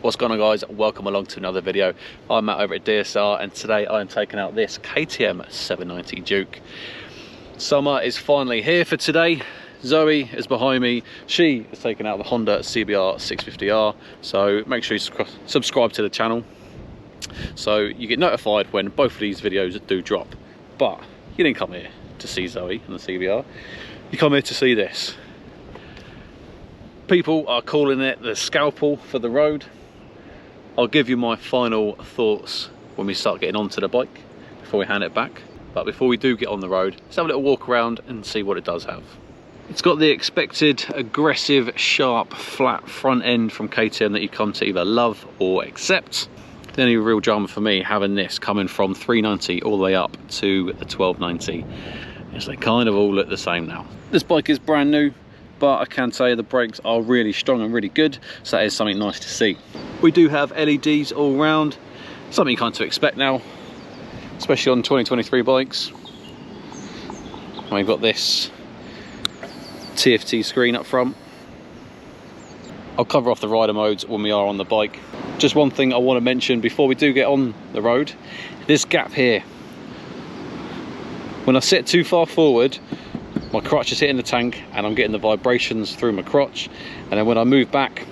What's going on, guys? Welcome along to another video. I'm Matt over at DSR, and today I am taking out this KTM 790 Duke. Summer is finally here for today. Zoe is behind me. She is taking out the Honda CBR 650R, so make sure you subscribe to the channel so you get notified when both of these videos do drop. But you didn't come here to see Zoe and the CBR, you come here to see this. People are calling it the scalpel for the road. I'll give you my final thoughts when we start getting onto the bike before we hand it back. But before we do get on the road, let's have a little walk around and see what it does have. It's got the expected aggressive, sharp, flat front end from KTM that you come to either love or accept. The only real drama for me having this coming from 390 all the way up to the 1290 is they kind of all look the same now. This bike is brand new, but I can tell you the brakes are really strong and really good, so that is something nice to see. We do have LEDs all round, something you kind of expect now, especially on 2023 bikes. And we've got this TFT screen up front. I'll cover off the rider modes when we are on the bike. Just one thing I want to mention before we do get on the road, this gap here. When I sit too far forward, my crotch is hitting the tank and I'm getting the vibrations through my crotch, and then when I move back,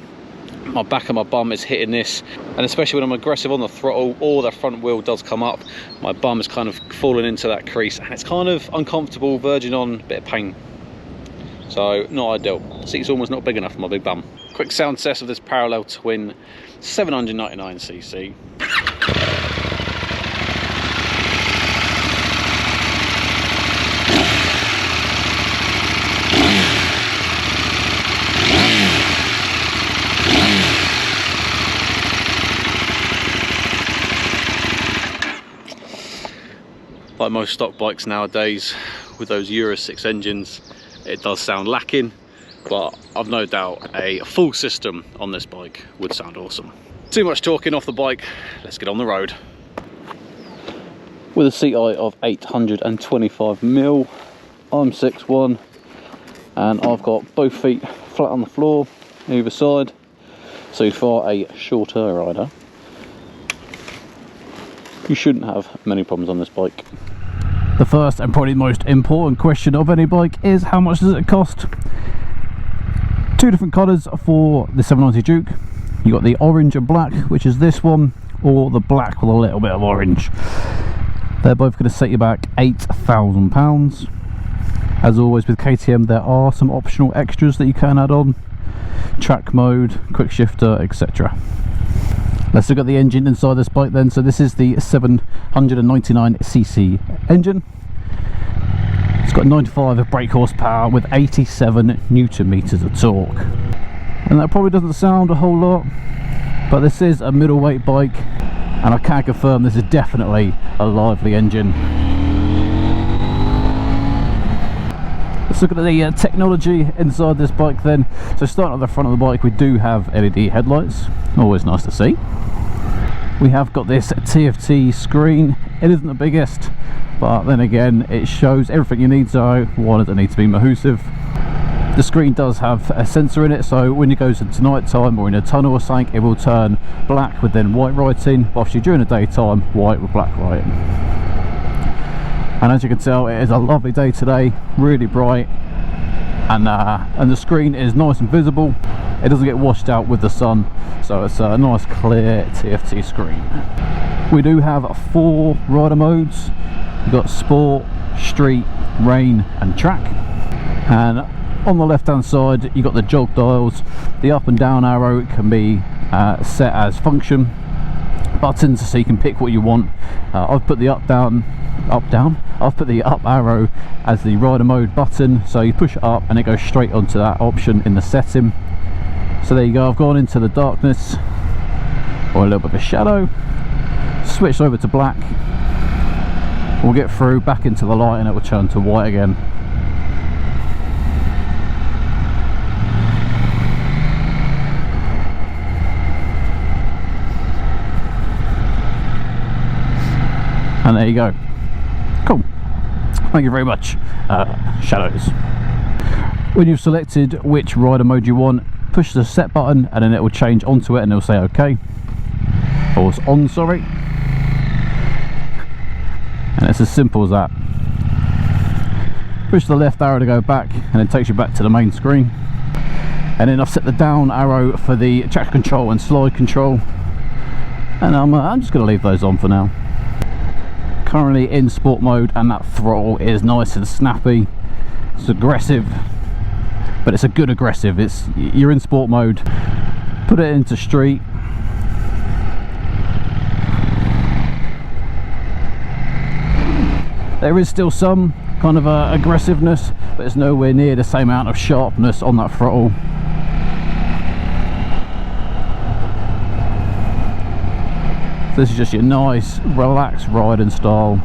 my back and my bum is hitting this, and especially when I'm aggressive on the throttle or the front wheel does come up, my bum is kind of falling into that crease and it's kind of uncomfortable, verging on a bit of pain. So not ideal. The seat's almost not big enough for my big bum. Quick sound test of this parallel twin 799cc. Like most stock bikes nowadays with those Euro 6 engines, it does sound lacking, but I've no doubt a full system on this bike would sound awesome. Too much talking off the bike, let's get on the road. With a seat height of 825mm, I'm 6'1", and I've got both feet flat on the floor either side, so for a shorter rider you shouldn't have many problems on this bike. The first and probably most important question of any bike is how much does it cost? Two different colours for the 790 Duke. You got the orange and black, which is this one, or the black with a little bit of orange. They're both going to set you back £8,000. As always with KTM, there are some optional extras that you can add on: track mode, quick shifter, etc. Let's look at the engine inside this bike then. So this is the 799cc engine. It's got 95 brake horsepower with 87 newton meters of torque. And that probably doesn't sound a whole lot, but this is a middleweight bike, and I can confirm this is definitely a lively engine. Let's look at the technology inside this bike then. So starting at the front of the bike, we do have LED headlights, always nice to see. We have got this TFT screen. It isn't the biggest, but then again it shows everything you need, so why does it need to be massive? The screen does have a sensor in it, so when it goes into night time or in a tunnel or something, it will turn black with then white writing, whilst you during the daytime white with black writing. And as you can tell, it is a lovely day today, really bright, and the screen is nice and visible. It doesn't get washed out with the sun, so it's a nice clear TFT screen. We do have 4 rider modes. We've got sport, street, rain and track. And on the left hand side you've got the jog dials. The up and down arrow can be set as function buttons, so you can pick what you want. I've put the I've put the up arrow as the rider mode button, so you push it up and it goes straight onto that option in the setting. So there you go, I've gone into the darkness or a little bit of a shadow, switched over to black, we'll get through back into the light and it will turn to white again. And there you go. Cool. Thank you very much. Shadows. When you've selected which rider mode you want, push the set button, and then it will change onto it and it'll say OK, or it's on, sorry. And it's as simple as that. Push the left arrow to go back, and it takes you back to the main screen. And then I've set the down arrow for the traction control and slide control, and I'm just going to leave those on for now. Currently in sport mode, and that throttle is nice and snappy. It's aggressive, but it's a good aggressive. You're in sport mode. Put it into street. There is still some kind of aggressiveness, but it's nowhere near the same amount of sharpness on that throttle. This is just your nice relaxed riding style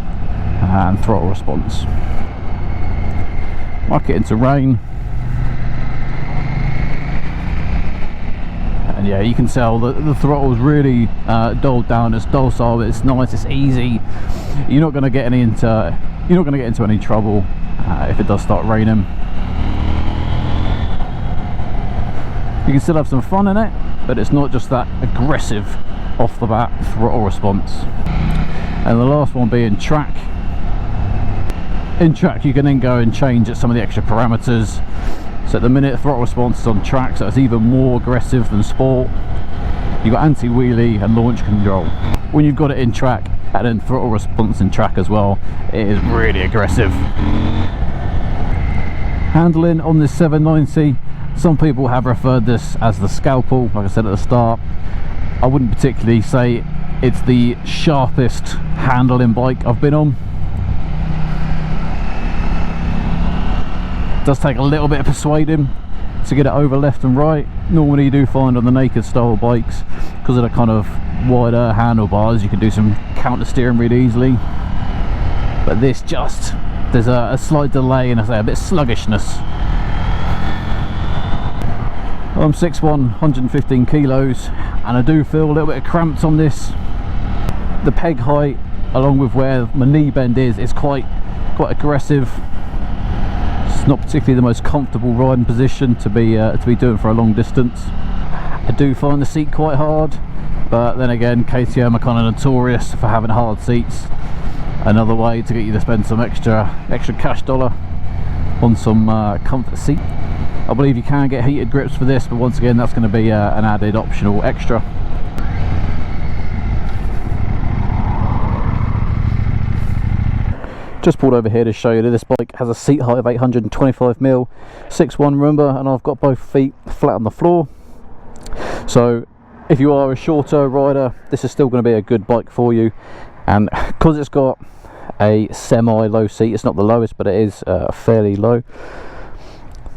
and throttle response. Like it into rain, and yeah, you can tell that the throttle's really dulled down. It's docile, it's nice, it's easy. You're not going to get into any trouble if it does start raining. You can still have some fun in it, but it's not just that aggressive off the bat throttle response. And the last one being track. In track you can then go and change some of the extra parameters. So at the minute throttle response is on track, so it's even more aggressive than sport. You've got anti-wheelie and launch control. When you've got it in track and then throttle response in track as well, it is really aggressive. Handling on this 790, some people have referred this as the SCALPEL. Like I said at the start, I wouldn't particularly say it's the sharpest handling bike I've been on. It does take a little bit of persuading to get it over left and right. Normally you do find on the naked style bikes, because of the kind of wider handlebars, you can do some counter steering really easily. But this there's a slight delay and I say a bit of sluggishness. I'm 6'1", 115 kilos, and I do feel a little bit cramped on this. The peg height, along with where my knee bend is quite aggressive. It's not particularly the most comfortable riding position to be doing for a long distance. I do find the seat quite hard, but then again, KTM are kind of notorious for having hard seats. Another way to get you to spend some extra cash dollar on some comfort seat. I believe you can get heated grips for this, but once again that's going to be an added optional extra. Just pulled over here to show you that this bike has a seat height of 825mm, 6'1", remember, and I've got both feet flat on the floor. So if you are a shorter rider, this is still going to be a good bike for you. And because it's got a semi-low seat, it's not the lowest, but it is fairly low.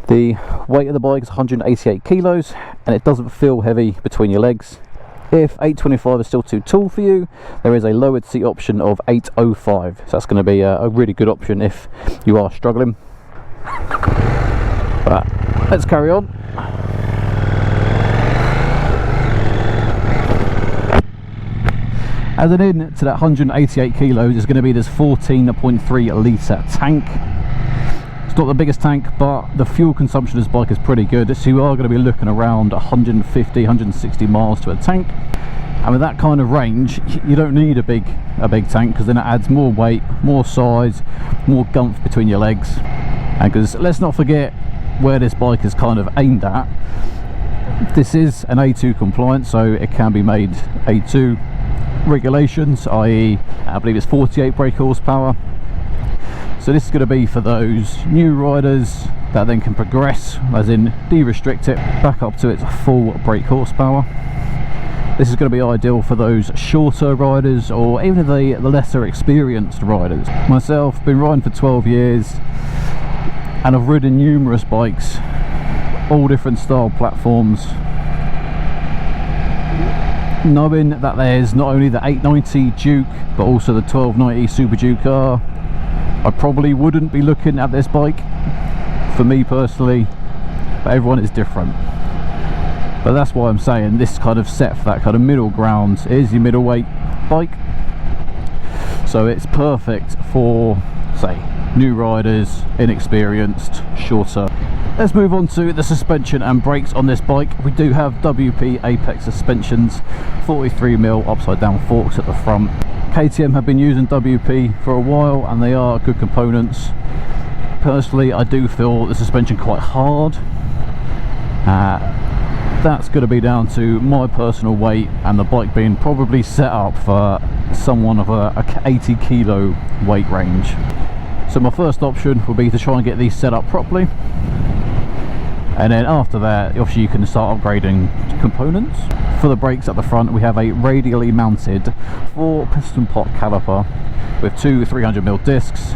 The weight of the bike is 188 kilos, and it doesn't feel heavy between your legs. If 825 is still too tall for you, there is a lowered seat option of 805, so that's going to be a really good option if you are struggling. But let's carry on. Added in to that 188 kilos is going to be this 14.3 litre tank. It's not the biggest tank, but the fuel consumption of this bike is pretty good, so you are going to be looking around 150, 160 miles to a tank. And with that kind of range, you don't need a big tank, because then it adds more weight, more size, more gumph between your legs. And because let's not forget where this bike is kind of aimed at. This is an A2 compliant, so it can be made A2 regulations, i.e. I believe it's 48 brake horsepower. So this is going to be for those new riders that then can progress, as in de-restrict it back up to its full brake horsepower. This is going to be ideal for those shorter riders, or even the lesser experienced riders. Myself, been riding for 12 years, and I've ridden numerous bikes, all different style platforms, knowing that there's not only the 890 Duke but also the 1290 Super Duke R. I probably wouldn't be looking at this bike for me personally, but everyone is different. But that's why I'm saying this kind of set for that kind of middle ground. It is your middleweight bike, so it's perfect for, say, new riders, inexperienced, shorter Let's move on to the suspension and brakes on this bike. We do have WP Apex suspensions, 43mm upside down forks at the front. KTM have been using WP for a while and they are good components. Personally, I do feel the suspension quite hard. That's going to be down to my personal weight and the bike being probably set up for someone of a 80 kilo weight range. So my first option would be to try and get these set up properly, and then after that obviously you can start upgrading components. For the brakes at the front, we have a radially mounted 4 piston pot caliper with 2 300mm discs.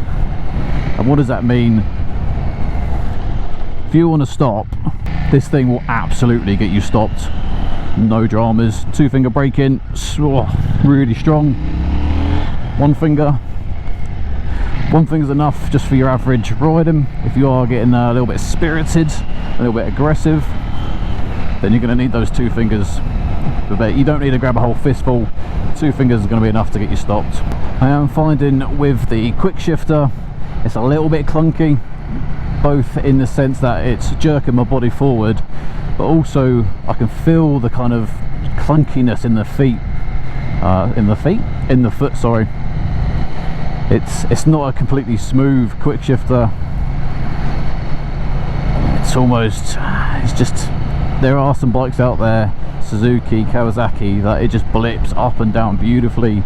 And what does that mean? If you want to stop, this thing will absolutely get you stopped, no dramas. 2-finger braking, really strong. One finger's enough just for your average riding. If you are getting a little bit spirited, a little bit aggressive, then you're going to need those 2 fingers. But you don't need to grab a whole fistful. 2 fingers is going to be enough to get you stopped. I am finding with the quick shifter, it's a little bit clunky, both in the sense that it's jerking my body forward, but also I can feel the kind of clunkiness in the foot, sorry. It's not a completely smooth quick shifter. It's just, there are some bikes out there, Suzuki, Kawasaki, that it just blips up and down beautifully.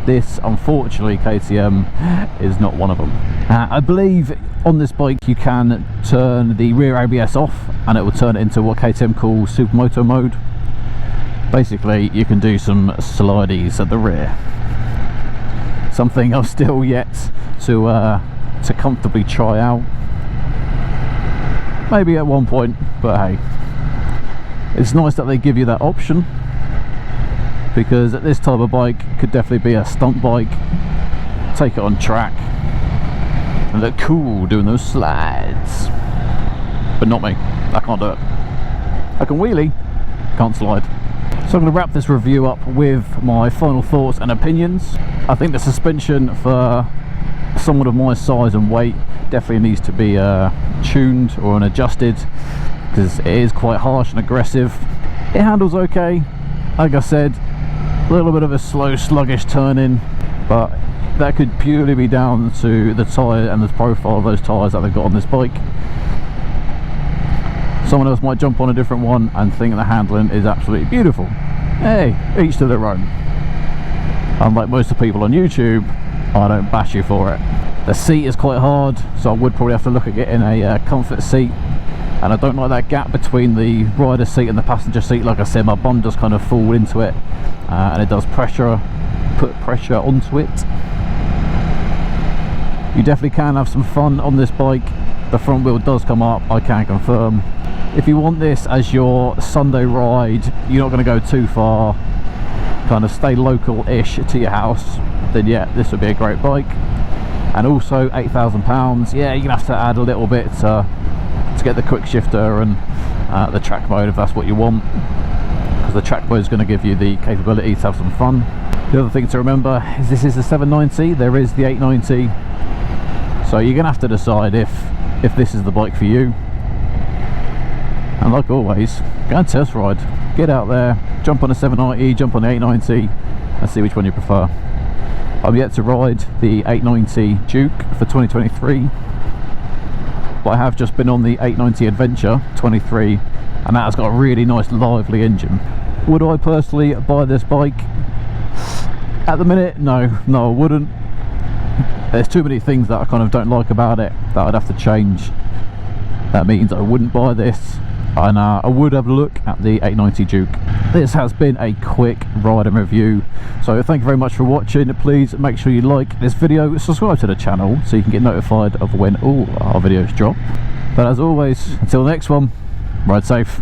This, unfortunately, KTM is not one of them. I believe on this bike you can turn the rear ABS off and it will turn it into what KTM calls supermoto mode. Basically you can do some slideys at the rear, something I've still yet to comfortably try out. Maybe at one point, but hey, it's nice that they give you that option, because this type of bike could definitely be a stunt bike. Take it on track and look cool doing those slides, but not me. I can't do it. I can wheelie, can't slide. So I'm going to wrap this review up with my final thoughts and opinions. I think the suspension for someone of my size and weight definitely needs to be tuned or adjusted, because it is quite harsh and aggressive. It handles okay, like I said, a little bit of a slow sluggish turning, but that could purely be down to the tyre and the profile of those tyres that they've got on this bike. Someone else might jump on a different one and think the handling is absolutely beautiful. Hey, each to their own. Unlike most of the people on YouTube, I don't bash you for it. The seat is quite hard, so I would probably have to look at getting a comfort seat, and I don't like that gap between the rider seat and the passenger seat. Like I said, my bum does kind of fall into it, and it does put pressure onto it. You definitely can have some fun on this bike. The front wheel does come up, I can confirm. If you want this as your Sunday ride, you're not going to go too far, kind of stay local-ish to your house, then yeah, this would be a great bike. And also £8,000, yeah, you're going to have to add a little bit to get the quick shifter and the track mode if that's what you want, because the track mode is going to give you the capability to have some fun. The other thing to remember is this is the 790, there is the 890, so you're going to have to decide if this is the bike for you. And like always, go and test ride, get out there, jump on a 790, jump on the 890 and see which one you prefer. I'm yet to ride the 890 Duke for 2023, but I have just been on the 890 Adventure 23, and that has got a really nice lively engine. Would I personally buy this bike? At the minute, no I wouldn't. There's too many things that I kind of don't like about it that I'd have to change. That means I wouldn't buy this, and I would have a look at the 890 Duke. This has been a quick riding review, so thank you very much for watching. Please make sure you like this video, subscribe to the channel so you can get notified of when all our videos drop. But as always, until the next one, ride safe.